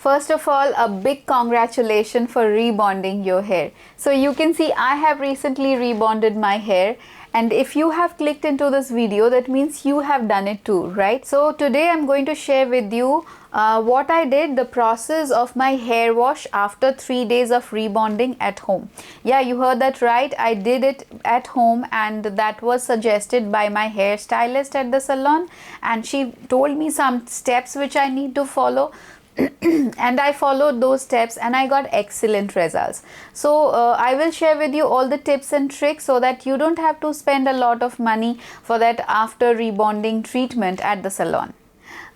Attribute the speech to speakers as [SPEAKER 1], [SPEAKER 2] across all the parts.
[SPEAKER 1] First of all, a big congratulations for rebonding your hair. So you can see I have recently rebonded my hair, and if you have clicked into this video, that means you have done it too, right? So today I'm going to share with you what I did, the process of my hair wash after 3 days of rebonding at home. Yeah, you heard that right. I did it at home, and that was suggested by my hair stylist at the salon, and she told me some steps which I need to follow. And I followed those steps and I got excellent results. So I will share with you all the tips and tricks so that you don't have to spend a lot of money for that after rebonding treatment at the salon.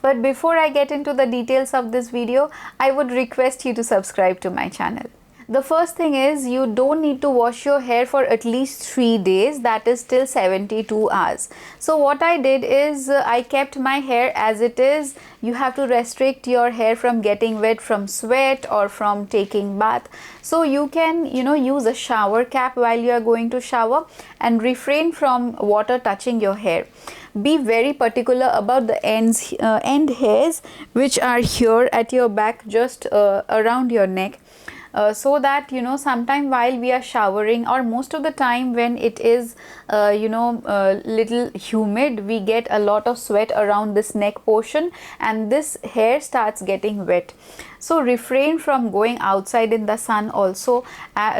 [SPEAKER 1] But before I get into the details of this video, I would request you to subscribe to my channel. The first thing is, you don't need to wash your hair for at least 3 days, that is till 72 hours. So what I did is I kept my hair as it is. You have to restrict your hair from getting wet from sweat or from taking bath. So you can use a shower cap while you are going to shower and refrain from water touching your hair. Be very particular about the end hairs which are here at your back, just around your neck. So that sometime while we are showering, or most of the time when it is little humid, we get a lot of sweat around this neck portion and this hair starts getting wet. So refrain from going outside in the sun also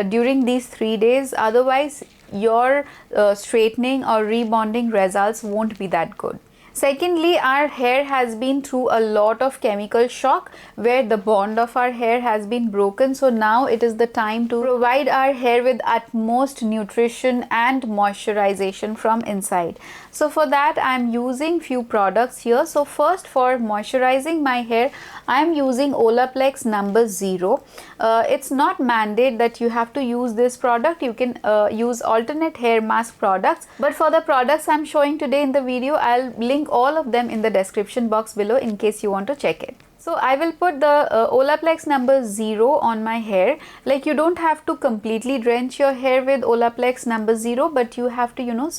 [SPEAKER 1] during these 3 days, otherwise your straightening or rebonding results won't be that good. Secondly, our hair has been through a lot of chemical shock where the bond of our hair has been broken. So now it is the time to provide our hair with utmost nutrition and moisturization from inside. So for that I am using few products here. So first, for moisturizing my hair, I am using Olaplex number 0. It's not mandate that you have to use this product. You can use alternate hair mask products. But for the products I'm showing today in the video, I'll link all of them in the description box below in case you want to check it. So I will put the Olaplex number 0 on my hair. Like, you don't have to completely drench your hair with Olaplex number 0, but you have to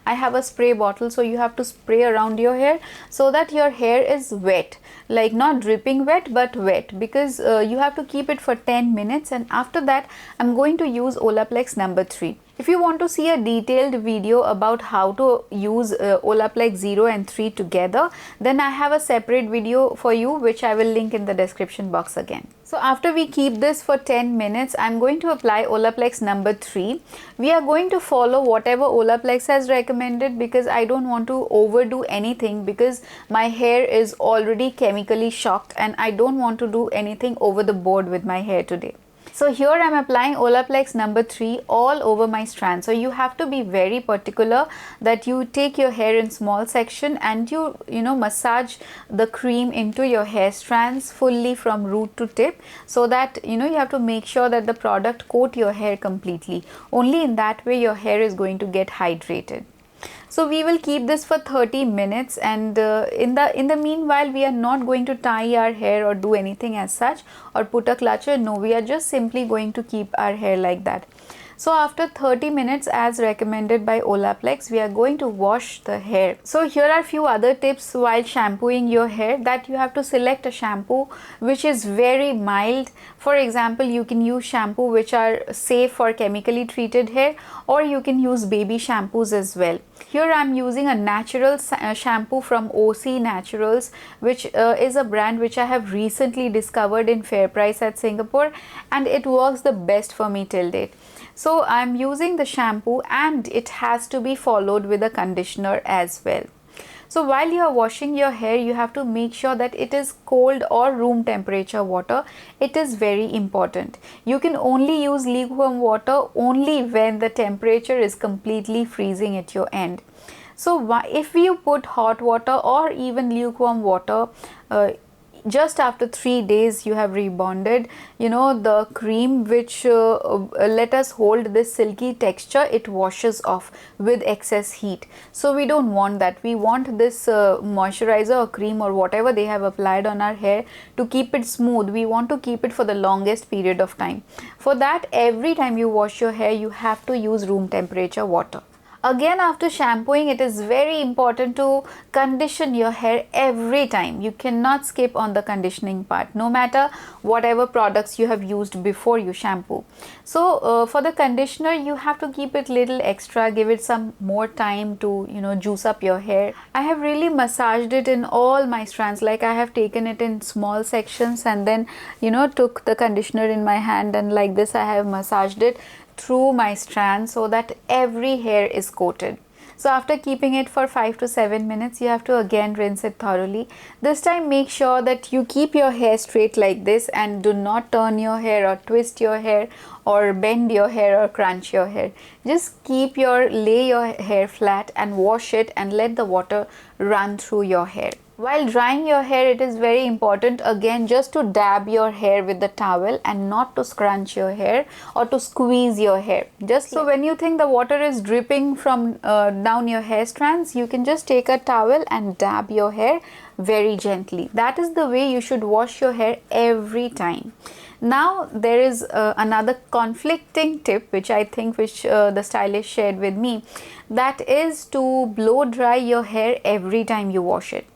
[SPEAKER 1] I have a spray bottle, so you have to spray around your hair so that your hair is wet, like not dripping wet but wet, because you have to keep it for 10 minutes, and after that I'm going to use Olaplex number 3. If you want to see a detailed video about how to use Olaplex 0 and 3 together, then I have a separate video for you which I will link in the description box again. So after we keep this for 10 minutes, I'm going to apply Olaplex number 3. We are going to follow whatever Olaplex has recommended, because I don't want to overdo anything, because my hair is already chemically shocked and I don't want to do anything over the board with my hair today. So here I am applying Olaplex number 3 all over my strand. So you have to be very particular that you take your hair in small section and you massage the cream into your hair strands fully from root to tip, so that you have to make sure that the product coat your hair completely. Only in that way your hair is going to get hydrated. So we will keep this for 30 minutes, and in the meanwhile we are not going to tie our hair or do anything as such or put a clutcher. No, we are just simply going to keep our hair like that. So after 30 minutes as recommended by Olaplex, we are going to wash the hair. So here are few other tips while shampooing your hair, that you have to select a shampoo which is very mild. For example, you can use shampoo which are safe for chemically treated hair, or you can use baby shampoos as well. Here I am using a natural shampoo from OC Naturals, which is a brand which I have recently discovered in Fair Price at Singapore, and it works the best for me till date. So I am using the shampoo, and it has to be followed with a conditioner as well. So while you are washing your hair, you have to make sure that it is cold or room temperature water. It is very important. You can only use lukewarm water only when the temperature is completely freezing at your end. So if you put hot water or even lukewarm water, just after 3 days you have rebonded, the cream which let us hold this silky texture, it washes off with excess heat. So we don't want that. We want this moisturizer or cream or whatever they have applied on our hair to keep it smooth. We want to keep it for the longest period of time. For that, every time you wash your hair, you have to use room temperature water. Again, after shampooing, it is very important to condition your hair every time. You cannot skip on the conditioning part, no matter whatever products you have used before you shampoo. So for the conditioner, you have to keep it little extra, give it some more time to, you know, juice up your hair. I have really massaged it in all my strands, like I have taken it in small sections and then, you know, took the conditioner in my hand, and like this I have massaged it through my strands so that every hair is coated. So after keeping it for 5 to 7 minutes, you have to again rinse it thoroughly. This time make sure that you keep your hair straight like this and do not turn your hair or twist your hair or bend your hair or crunch your hair. Just lay your hair flat and wash it and let the water run through your hair. While drying your hair, it is very important again just to dab your hair with the towel and not to scrunch your hair or to squeeze your hair. Just so when you think the water is dripping from down your hair strands, you can just take a towel and dab your hair very gently. That is the way you should wash your hair every time. Now there is another conflicting tip which the stylist shared with me, that is to blow dry your hair every time you wash it.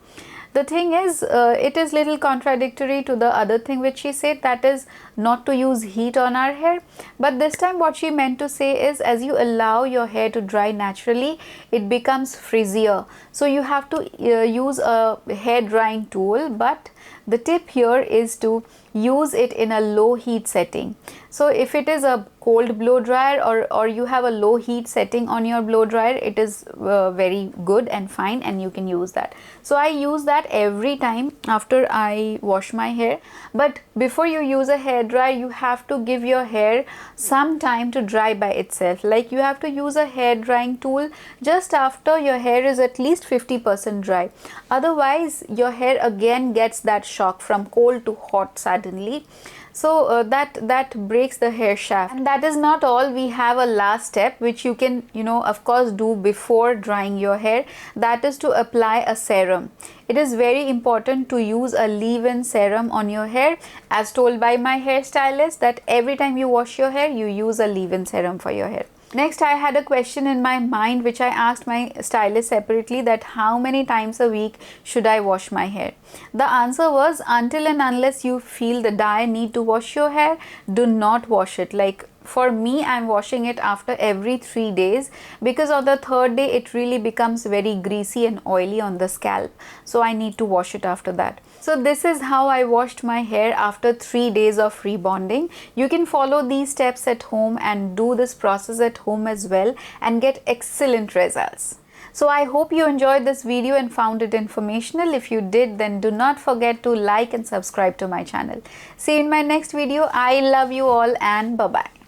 [SPEAKER 1] The thing is, it is little contradictory to the other thing which she said, that is not to use heat on our hair. But this time what she meant to say is, as you allow your hair to dry naturally, it becomes frizzier. So you have to use a hair drying tool, but the tip here is to use it in a low heat setting. So if it is a cold blow dryer or you have a low heat setting on your blow dryer, it is very good and fine, and you can use that. So I use that every time after I wash my hair. But before you use a hair dryer, you have to give your hair some time to dry by itself. Like you have to use a hair drying tool just after your hair is at least 50% dry. Otherwise your hair again gets that shock from cold to hot suddenly. So that breaks the hair shaft. And that is not all. We have a last step which you can, of course, do before drying your hair. That is to apply a serum. It is very important to use a leave-in serum on your hair, as told by my hairstylist, that every time you wash your hair, you use a leave-in serum for your hair. Next, I had a question in my mind which I asked my stylist separately, that how many times a week should I wash my hair? The answer was, until and unless you feel the dire need to wash your hair, do not wash it. Like for me, I'm washing it after every 3 days, because on the third day it really becomes very greasy and oily on the scalp. So I need to wash it after that. So this is how I washed my hair after 3 days of rebonding. You can follow these steps at home and do this process at home as well and get excellent results. So I hope you enjoyed this video and found it informational. If you did, then do not forget to like and subscribe to my channel. See you in my next video. I love you all, and bye-bye.